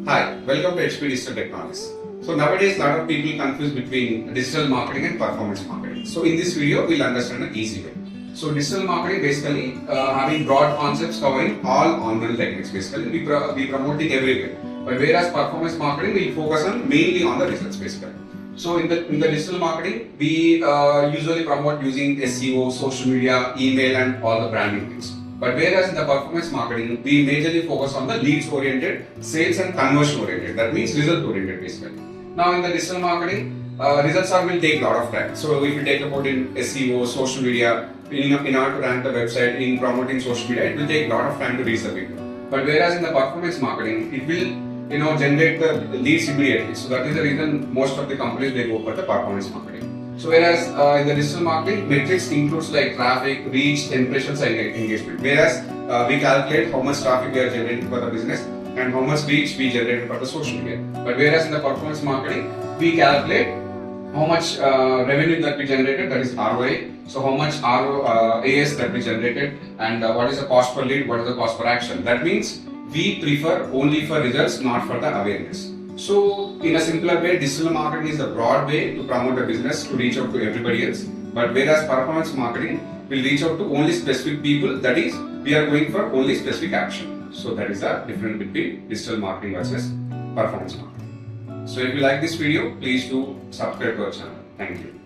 Hi, welcome to HP Digital Technologies. So nowadays, a lot of people confuse between digital marketing and performance marketing. So in this video, we'll understand an easy way. So digital marketing basically having broad concepts covering all online techniques. Basically, we promoting everywhere. But whereas performance marketing, we focus on mainly on the results basically. So in the digital marketing, we usually promote using SEO, social media, email, and all the branding things. But whereas in the performance marketing, we majorly focus on the leads oriented, sales and conversion oriented. That means result oriented basically. Now in the digital marketing, results will take a lot of time. So if you take about in SEO, social media, in order to rank the website, in promoting social media, it will take a lot of time to reach the people. But whereas in the performance marketing, it will generate the leads immediately. So that is the reason most of the companies they go for the performance marketing. So whereas in the digital marketing, metrics includes like traffic, reach, impressions and engagement. Whereas we calculate how much traffic we are generating for the business and how much reach we generated for the social media. But whereas in the performance marketing, we calculate how much revenue that we generated, that is ROA. So how much ROAS that we generated and what is the cost per lead, what is the cost per action. That means we prefer only for results, not for the awareness. So in a simpler way, digital marketing is a broad way to promote a business to reach out to everybody else. But whereas performance marketing will reach out to only specific people, that is, we are going for only specific action. So that is the difference between digital marketing versus performance marketing. So if you like this video, please do subscribe to our channel. Thank you.